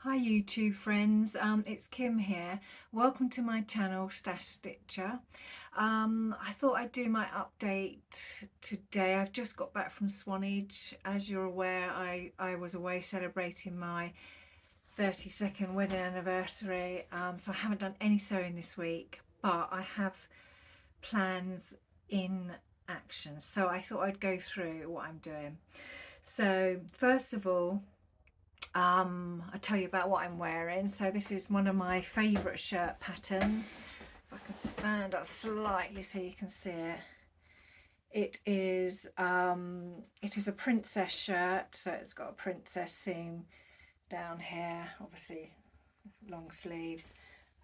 Hi YouTube friends, it's Kim here. Welcome to my channel Stash Stitcher. I thought I'd do my update today. I've just got back from Swanage. As you're aware, I was away celebrating my 32nd wedding anniversary, so I haven't done any sewing this week, but I have plans in action. So I thought I'd go through what I'm doing. So first of all, I'll tell you about what I'm wearing. So this is one of my favourite shirt patterns. If I can stand up slightly so you can see it. It is a princess shirt, so it's got a princess seam down here, obviously long sleeves,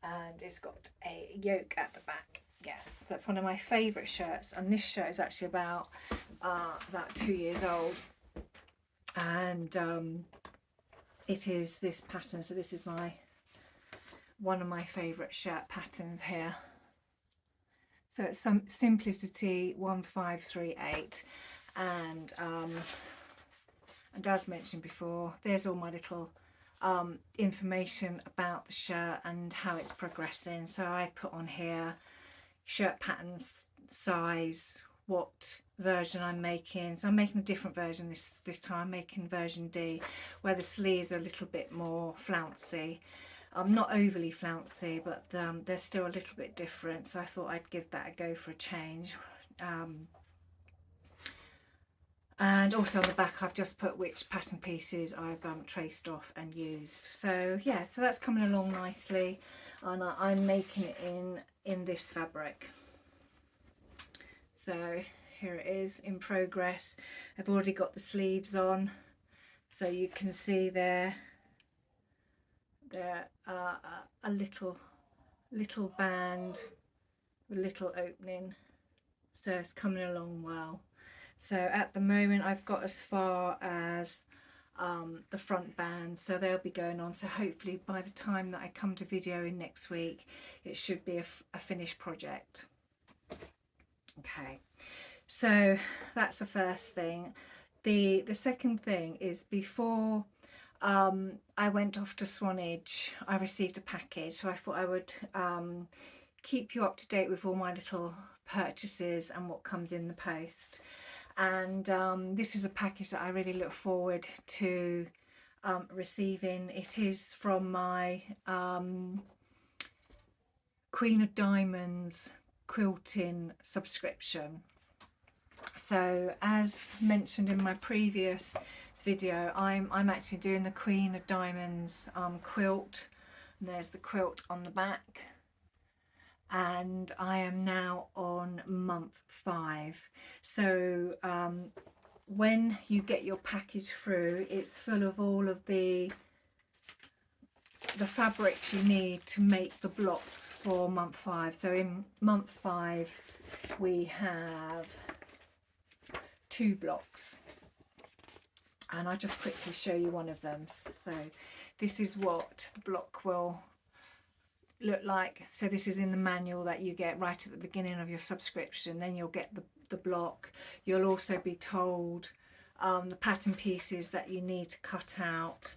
and it's got a yoke at the back. Yes, that's one of my favourite shirts, and this shirt is actually about 2 years old, and it is this pattern. So this is one of my favourite shirt patterns here. So it's some Simplicity 1538, and as mentioned before, there's all my little information about the shirt and how it's progressing. So I put on here shirt patterns, size, what version I'm making. So I'm making a different version this time. I'm making version D, where the sleeves are a little bit more flouncy. Not overly flouncy, but they're still a little bit different, so I thought I'd give that a go for a change. And also on the back I've just put which pattern pieces I've traced off and used. So yeah, so that's coming along nicely, and I'm making it in this fabric. So here it is in progress. I've already got the sleeves on, so you can see there a little band, a little opening, so it's coming along well. So at the moment I've got as far as the front band, so they'll be going on. So hopefully by the time that I come to videoing next week, it should be a finished project. Okay, so that's the first thing. The second thing is, before I went off to Swanage, I received a package, so I thought I would keep you up to date with all my little purchases and what comes in the post. And this is a package that I really look forward to receiving. It is from my Queen of Diamonds quilting subscription. So as mentioned in my previous video, I'm actually doing the Queen of Diamonds quilt, and there's the quilt on the back, and I am now on month 5. So when you get your package through, it's full of all of the fabrics you need to make the blocks for month 5. So in month 5 we have 2 blocks, and I'll just quickly show you one of them. So this is what the block will look like. So this is in the manual that you get right at the beginning of your subscription. Then you'll get the block. You'll also be told the pattern pieces that you need to cut out,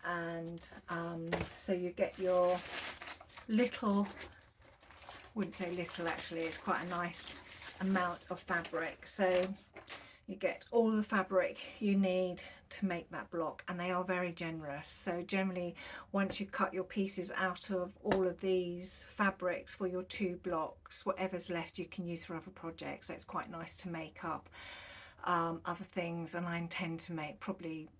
and so you get your little, wouldn't say little actually, it's quite a nice amount of fabric. So you get all the fabric you need to make that block, and they are very generous. So generally, once you cut your pieces out of all of these fabrics for your 2 blocks, whatever's left you can use for other projects. So it's quite nice to make up other things, and I intend to make probably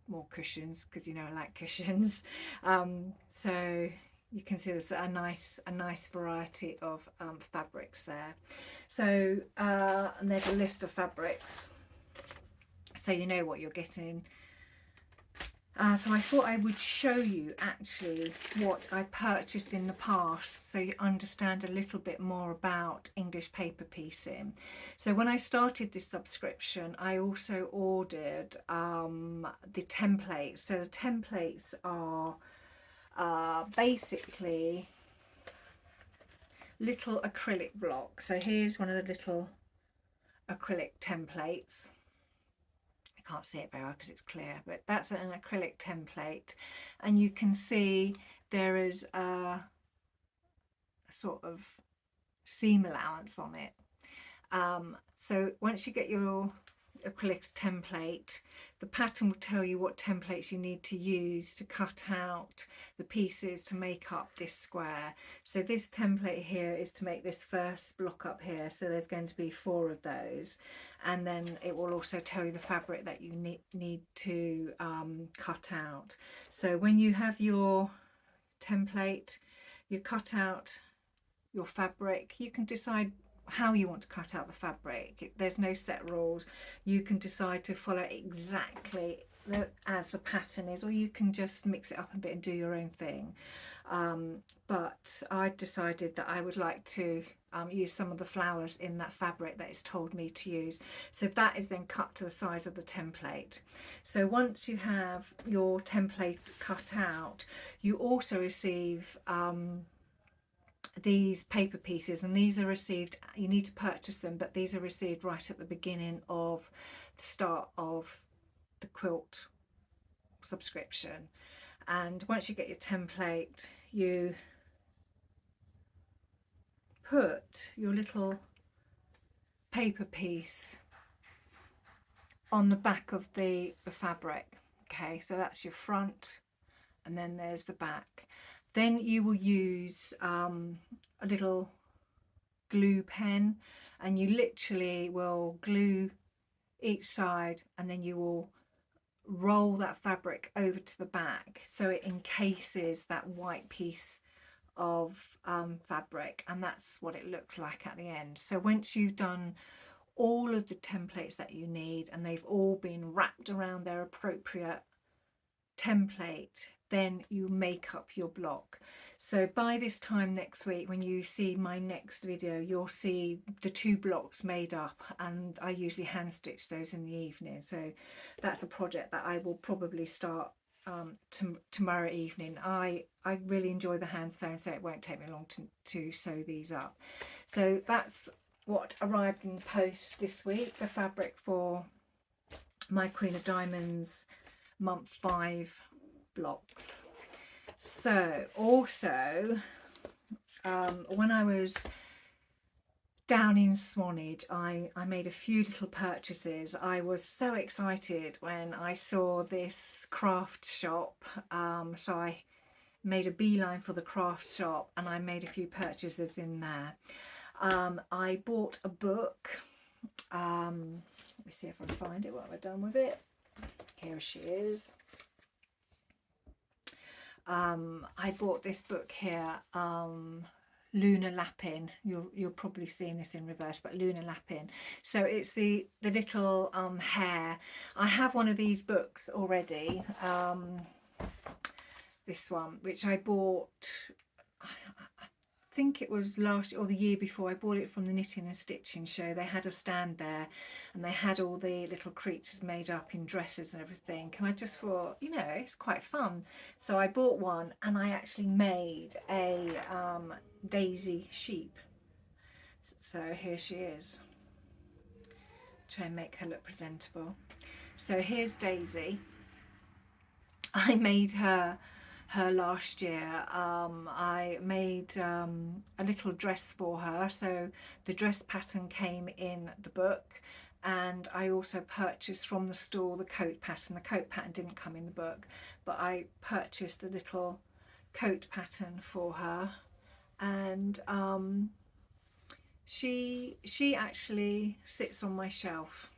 more cushions, because you know I like cushions. So you can see there's a nice variety of fabrics there. So and there's a list of fabrics, so you know what you're getting. So I thought I would show you actually what I purchased in the past, so you understand a little bit more about English paper piecing. So when I started this subscription, I also ordered the templates. So the templates are basically little acrylic blocks. So here's one of the little acrylic templates. can't see it very well because it's clear, but that's an acrylic template, and you can see there is a sort of seam allowance on it. So once you get your acrylic template, the pattern will tell you what templates you need to use to cut out the pieces to make up this square. So this template here is to make this first block up here, so there's going to be 4 of those, and then it will also tell you the fabric that you need to cut out. So when you have your template, you cut out your fabric, you can decide how you want to cut out the fabric. There's no set rules. You can decide to follow exactly as the pattern is, or you can just mix it up a bit and do your own thing. But I decided that I would like to use some of the flowers in that fabric that it's told me to use. So that is then cut to the size of the template. So once you have your template cut out, you also receive these paper pieces, and these are received, you need to purchase them, but these are received right at the beginning of the start of the quilt subscription. And once you get your template, you put your little paper piece on the back of the fabric. Okay, so that's your front, and then there's the back. Then you will use a little glue pen, and you literally will glue each side, and then you will roll that fabric over to the back so it encases that white piece of fabric, and that's what it looks like at the end. So once you've done all of the templates that you need and they've all been wrapped around their appropriate template, then you make up your block. So by this time next week, when you see my next video, you'll see the 2 blocks made up, and I usually hand stitch those in the evening. So that's a project that I will probably start tomorrow evening. I really enjoy the hand sewing, so it won't take me long to sew these up. So that's what arrived in the post this week, the fabric for my Queen of Diamonds month 5 blocks. So also when I was down in Swanage, I made a few little purchases. I was so excited when I saw this craft shop, so I made a beeline for the craft shop and I made a few purchases in there. I bought a book. Let me see if I can find it. What have I done with it? Here she is. I bought this book here, Lunar Lapping. You're probably seeing this in reverse, but Lunar Lapping. So it's the little hare. I have one of these books already. This one, which I bought, I think it was last year or the year before. I bought it from the Knitting and Stitching show. They had a stand there and they had all the little creatures made up in dresses and everything, and I just thought, you know, it's quite fun. So I bought one and I actually made a daisy sheep. So here she is. Try and make her look presentable. So here's Daisy. I made her last year. I made a little dress for her, so the dress pattern came in the book, and I also purchased from the store the coat pattern. The coat pattern didn't come in the book, but I purchased the little coat pattern for her, and she actually sits on my shelf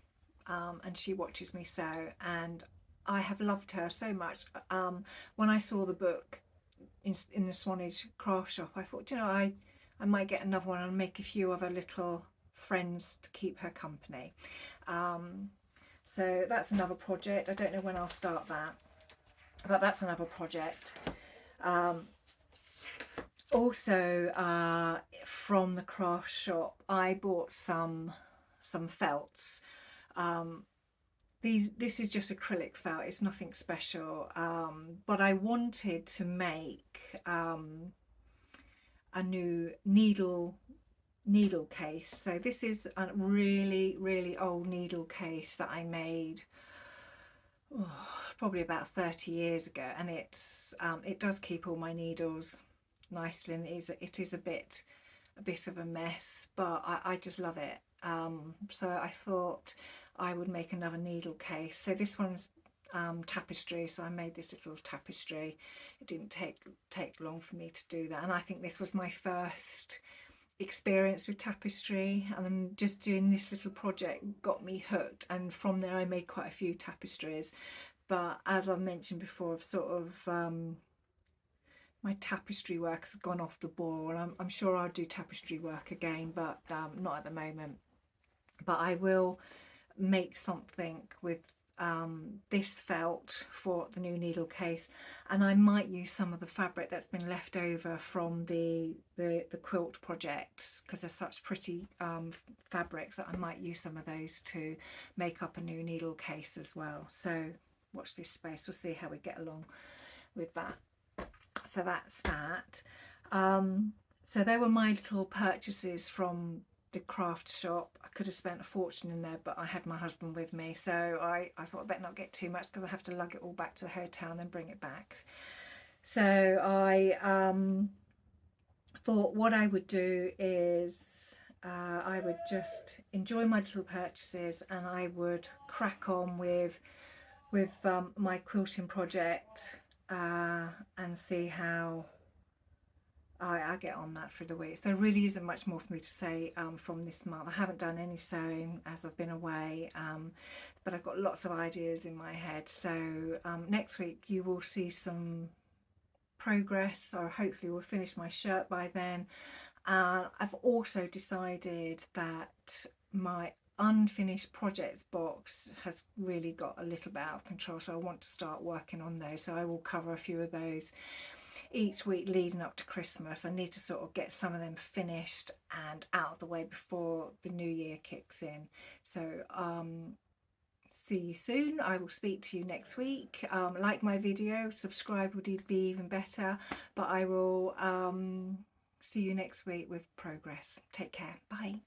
and she watches me sew, and I have loved her so much. When I saw the book in the Swanage craft shop, I thought, you know, I might get another one and make a few other little friends to keep her company. So that's another project. I don't know when I'll start that, but that's another project. Also, from the craft shop, I bought some felts. This is just acrylic felt, it's nothing special, but I wanted to make a new needle case. So this is a really old needle case that I made probably about 30 years ago, and it does keep all my needles nicely, and it is a bit of a mess, but I just love it. So I thought I would make another needle case. So this one's tapestry, so I made this little tapestry. It didn't take long for me to do that, and I think this was my first experience with tapestry, and then just doing this little project got me hooked, and from there I made quite a few tapestries. But as I've mentioned before, I've sort of my tapestry work has gone off the boil. I'm sure I'll do tapestry work again, but not at the moment. But I will make something with this felt for the new needle case, and I might use some of the fabric that's been left over from the quilt projects, because they're such pretty fabrics, that I might use some of those to make up a new needle case as well. So watch this space, we'll see how we get along with that. So that's that. So they were my little purchases from the craft shop. I could have spent a fortune in there, but I had my husband with me, so I thought I better not get too much, because I have to lug it all back to the hotel and then bring it back. So I thought what I would do is I would just enjoy my little purchases, and I would crack on with my quilting project and see how I get on that for the weeks. There really isn't much more for me to say from this month. I haven't done any sewing as I've been away, but I've got lots of ideas in my head. So next week you will see some progress, or hopefully we'll finish my shirt by then. I've also decided that my unfinished projects box has really got a little bit out of control, so I want to start working on those. So I will cover a few of those each week leading up to Christmas. I need to sort of get some of them finished and out of the way before the new year kicks in. So see you soon. I will speak to you next week. Like my video, subscribe would be even better, but I will see you next week with progress. Take care. Bye.